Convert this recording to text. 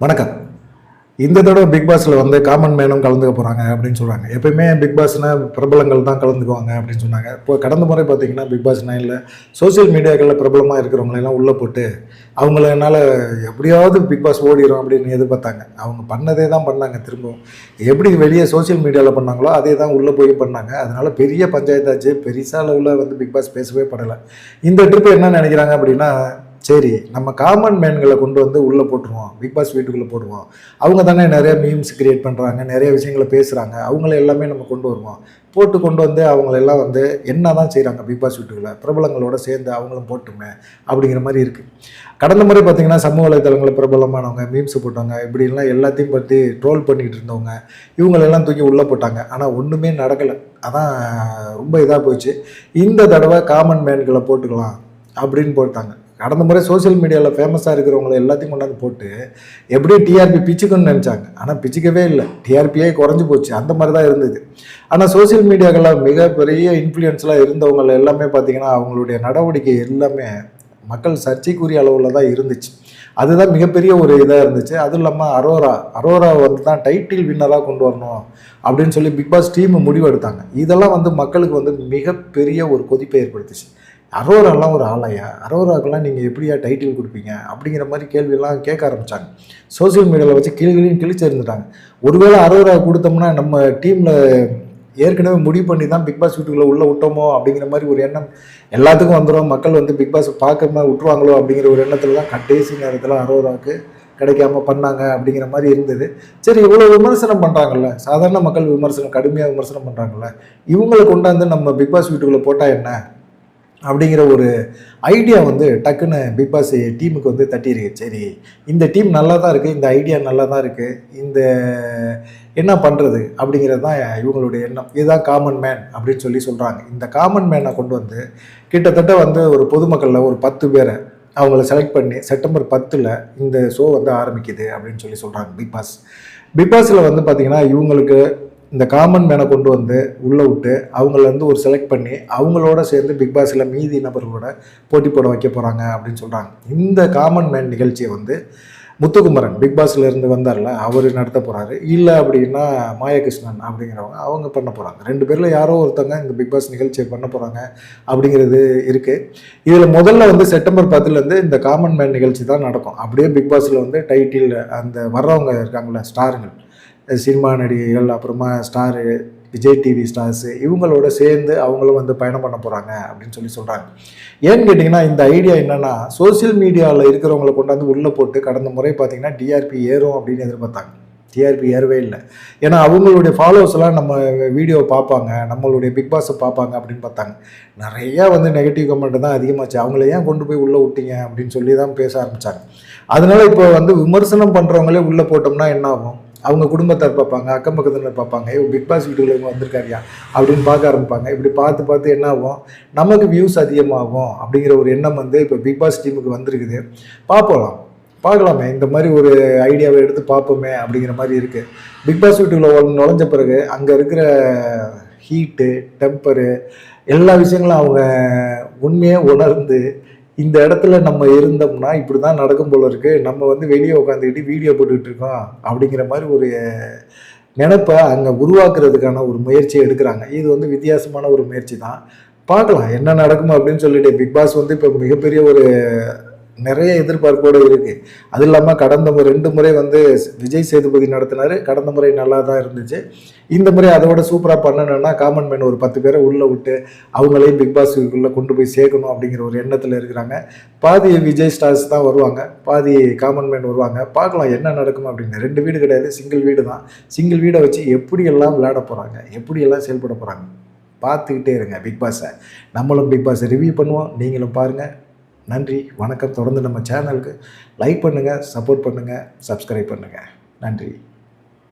வணக்கம். இந்த தடவை பிக் பாஸில் வந்து காமன் மேனும் கலந்துக்க போகிறாங்க அப்படின்னு சொல்கிறாங்க. எப்பயுமே பிக் பாஸ்னால் பிரபலங்கள் தான் கலந்துக்குவாங்க அப்படின்னு சொன்னாங்க. இப்போ கடந்த முறை பார்த்தீங்கன்னா பிக் பாஸ் 9ல் சோசியல் மீடியாக்களில் பிரபலமாக இருக்கிறவங்களெல்லாம் உள்ளே போட்டு அவங்களனால எப்படியாவது பிக் பாஸ் ஓடிடும் அப்படின்னு எதிர்பார்த்தாங்க. அவங்க பண்ணதே தான் பண்ணாங்க. திரும்பவும் எப்படி வெளியே சோசியல் மீடியாவில் பண்ணாங்களோ அதே தான் உள்ளே போய் பண்ணாங்க. அதனால் பெரிய பஞ்சாயத்தாச்சு. பெருசாக அளவில் வந்து பிக் பாஸ் பேசவே படலை. இந்த ட்ரிப்பு என்ன நினைக்கிறாங்க அப்படின்னா, சரி நம்ம காமன் மேன்களை கொண்டு வந்து உள்ளே போட்டுருவோம், பிக் பாஸ் வீட்டுக்குள்ளே போடுவோம். அவங்க தானே நிறைய மீம்ஸ் கிரியேட் பண்ணுறாங்க, நிறைய விஷயங்களை பேசுகிறாங்க. அவங்கள எல்லாமே நம்ம கொண்டு வருவோம். கொண்டு வந்து அவங்களெல்லாம் வந்து என்ன தான் செய்கிறாங்க பிக் பாஸ் வீட்டுக்குள்ளே, பிரபலங்களோட சேர்ந்து அவங்களும் போட்டுமே அப்படிங்கிற மாதிரி இருக்குது. கடந்த முறை பார்த்திங்கன்னா சமூக வலைதளங்களில் பிரபலமானவங்க, மீம்ஸ் போட்டவங்க, இப்படிலாம் எல்லாத்தையும் பற்றி ட்ரோல் பண்ணிக்கிட்டு இருந்தவங்க இவங்களெல்லாம் தூக்கி உள்ளே போட்டாங்க. ஆனால் ஒன்றுமே நடக்கலை. அதான் ரொம்ப இதாக போச்சு. இந்த தடவை காமன் மேன்களை போட்டுக்கலாம் அப்படின்னு போட்டாங்க. கடந்த முறை சோசியல் மீடியாவில் ஃபேமஸாக இருக்கிறவங்கள எல்லாத்தையும் கொண்டாந்து போட்டு எப்படி டிஆர்பி பிச்சுக்குன்னு நினச்சாங்க. ஆனால் பிச்சுக்கவே இல்லை, டிஆர்பியே குறைஞ்சி போச்சு. அந்த மாதிரி தான் இருந்தது. ஆனால் சோசியல் மீடியாக்களில் மிகப்பெரிய இன்ஃப்ளூயன்ஸ்லாம் இருந்தவங்க எல்லாமே பார்த்திங்கன்னா அவங்களுடைய நடவடிக்கை எல்லாமே மக்கள் சர்ச்சைக்குரிய அளவில் தான் இருந்துச்சு. அதுதான் மிகப்பெரிய ஒரு இதாக இருந்துச்சு. அதுவும் இல்லாமல் அரோரா வந்து தான் டைட்டில் வின்னராக கொண்டு வரணும் அப்படின்னு சொல்லி பிக் பாஸ் டீம் முடிவெடுத்தாங்க. இதெல்லாம் வந்து மக்களுக்கு வந்து மிகப்பெரிய ஒரு கொதிப்பை ஏற்படுத்துச்சு. அரோராலாம் ஒரு ஆலையா, அரோராக்கெல்லாம் நீங்கள் எப்படியா டைட்டில் கொடுப்பீங்க அப்படிங்கிற மாதிரி கேள்வியெல்லாம் கேட்க ஆரம்பித்தாங்க. சோசியல் மீடியாவில் வச்சு கிழிச்சு இருந்துட்டாங்க. ஒருவேளை அரோரா கொடுத்தோம்னா நம்ம டீமில் ஏற்கனவே முடிவு பண்ணி தான் பிக் பாஸ் வீட்டுக்குள்ளே உள்ளே விட்டோமோ அப்படிங்கிற மாதிரி ஒரு எண்ணம் எல்லாத்துக்கும் வந்துடும். மக்கள் வந்து பிக் பாஸ் பார்க்காம விட்டுருவாங்களோ அப்படிங்கிற ஒரு எண்ணத்தில் தான் கடைசி நேரத்தில் அரோராவுக்கு கிடைக்காம பண்ணாங்க அப்படிங்கிற மாதிரி இருந்தது. சரி, இவ்வளோ விமர்சனம் பண்ணுறாங்கல்ல, சாதாரண மக்கள் கடுமையாக விமர்சனம் பண்ணுறாங்கல்ல, இவங்களை கொண்டாந்து நம்ம பிக் பாஸ் வீட்டுக்குள்ளே போட்டால் என்ன அப்படிங்கிற ஒரு ஐடியா வந்து டக்குன்னு பிக் பாஸ் டீமுக்கு வந்து தட்டியிருக்கு. சரி, இந்த டீம் நல்லா தான் இருக்குது, இந்த ஐடியா நல்லா தான் இருக்குது, இந்த என்ன பண்ணுறது அப்படிங்கிறது தான் இவங்களுடைய எண்ணம். இதுதான் காமன் மேன் அப்படின்னு சொல்கிறாங்க. இந்த காமன் மேனை கொண்டு வந்து கிட்டத்தட்ட வந்து ஒரு பொதுமக்களில் ஒரு 10 பேரை அவங்கள செலக்ட் பண்ணி செப்டம்பர் 10 இந்த ஷோ வந்து ஆரம்பிக்குது அப்படின்னு சொல்கிறாங்க பிக் பாஸில் வந்து பார்த்திங்கன்னா இவங்களுக்கு இந்த காமன் மேனை கொண்டு வந்து உள்ளே விட்டு அவங்கள வந்து ஒரு செலக்ட் பண்ணி அவங்களோட சேர்ந்து பிக் பாஸில் மீதி நபர்களோட போட்டி போட வைக்க போகிறாங்க அப்படின்னு சொல்கிறாங்க. இந்த காமன் மேன் நிகழ்ச்சியை வந்து முத்துக்குமரன் பிக் பாஸில் இருந்து வந்தார்ல, அவர் நடத்த போகிறாரு. இல்லை அப்படின்னா மாயகிருஷ்ணன் அப்படிங்கிறவங்க அவங்க பண்ண போகிறாங்க. 2 பேரில் யாரோ ஒருத்தவங்க இந்த பிக் பாஸ் நிகழ்ச்சியை பண்ண போகிறாங்க அப்படிங்கிறது இருக்குது. இதில் முதல்ல வந்து செப்டம்பர் 10 இந்த காமன் மேன் நிகழ்ச்சி தான் நடக்கும். அப்படியே பிக் பாஸில் வந்து டைட்டில் அந்த வர்றவங்க இருக்காங்களே ஸ்டாருங்கள், சினிமா நடிகைகள், அப்புறமா ஸ்டாரு, விஜய் டிவி ஸ்டார்ஸு, இவங்களோட சேர்ந்து அவங்களும் வந்து பயணம் பண்ண போகிறாங்க அப்படின்னு சொல்கிறாங்க. ஏன்னு கேட்டிங்கன்னா இந்த ஐடியா என்னென்னா, சோசியல் மீடியாவில் இருக்கிறவங்களை கொண்டாந்து உள்ளே போட்டு கடந்த முறை பார்த்திங்கன்னா டிஆர்பி ஏறும் அப்படின்னு எதிர்பார்த்தாங்க. டிஆர்பி ஏறவே இல்லை. ஏன்னா அவங்களுடைய ஃபாலோவர்ஸ்லாம் நம்ம வீடியோ பார்ப்பாங்க, நம்மளுடைய பிக் பாஸை பார்ப்பாங்க அப்படின்னு பார்த்தாங்க. நிறையா வந்து நெகட்டிவ் கமெண்ட் தான் அதிகமாச்சு. அவங்கள ஏன் கொண்டு போய் உள்ளே விட்டீங்க அப்படின்னு சொல்லி தான் பேச ஆரம்பித்தாங்க. அதனால் இப்போ வந்து விமர்சனம் பண்ணுறவங்களே உள்ளே போட்டோம்னா என்ன ஆகும், அவங்க குடும்பத்தார் பார்ப்பாங்க, அக்கம் பக்கத்தில் பார்ப்பாங்க, பிக் பாஸ் வீட்டுக்குள்ள இவங்க வந்திருக்காரியா அப்படின்னு பார்க்க ஆரம்பிப்பாங்க. இப்படி பார்த்து என்ன ஆகும், நமக்கு வியூஸ் அதிகமாகும் அப்படிங்கிற ஒரு எண்ணம் வந்து இப்போ பிக் பாஸ் டீமுக்கு வந்திருக்குது. பார்க்கலாமே, இந்த மாதிரி ஒரு ஐடியாவை எடுத்து பார்ப்போமே அப்படிங்கிற மாதிரி இருக்குது. பிக் பாஸ் வீட்டுக்குள்ள நுழைஞ்ச பிறகு அங்கே இருக்கிற ஹீட்டு, டெம்பரு, எல்லா விஷயங்களும் அவங்க உண்மையாக உணர்ந்து இந்த இடத்துல நம்ம இருந்தோம்னா இப்படி தான் நடக்கும் போல இருக்குது, நம்ம வந்து வெளியே உட்காந்துக்கிட்டு வீடியோ போட்டுக்கிட்டு இருக்கோம் அப்படிங்கிற மாதிரி ஒரு நினைப்பை அங்கே உருவாக்குறதுக்கான ஒரு முயற்சியை எடுக்கிறாங்க. இது வந்து வித்தியாசமான ஒரு முயற்சி தான். பார்க்கலாம் என்ன நடக்கும் அப்படின்னு சொல்லிட்டு. பிக் பாஸ் வந்து இப்போ மிகப்பெரிய ஒரு நிறைய எதிர்பார்ப்போடு இருக்குது. அது இல்லாமல் கடந்த 2 முறை வந்து விஜய் சேதுபதி நடத்தினார். கடந்த முறை நல்லா தான் இருந்துச்சு. இந்த முறை அதோட சூப்பராக பண்ணணும்னா காமன் மேன் ஒரு 10 பேரை உள்ளே விட்டு அவங்களையும் பிக் பாஸுக்குள்ளே கொண்டு போய் சேர்க்கணும் அப்படிங்கிற ஒரு எண்ணத்தில் இருக்கிறாங்க. பாதி விஜய் ஸ்டார்ஸ் தான் வருவாங்க, பாதி காமன் மேன் வருவாங்க. பார்க்கலாம் என்ன நடக்கும் அப்படின்னு. 2 வீடு கிடையாது, சிங்கிள் வீடு தான். சிங்கிள் வீடை வச்சு எப்படியெல்லாம் விளையாட போகிறாங்க, எப்படியெல்லாம் செயல்பட போகிறாங்க பார்த்துக்கிட்டே இருங்க பிக் பாஸை. நம்மளும் பிக் பாஸை ரிவ்யூ பண்ணுவோம், நீங்களும் பாருங்கள். நன்றி, வணக்கம். தொடர்ந்து நம்ம சேனலுக்கு லைக் பண்ணுங்கள், சப்போர்ட் பண்ணுங்கள், சப்ஸ்கிரைப் பண்ணுங்கள். நன்றி.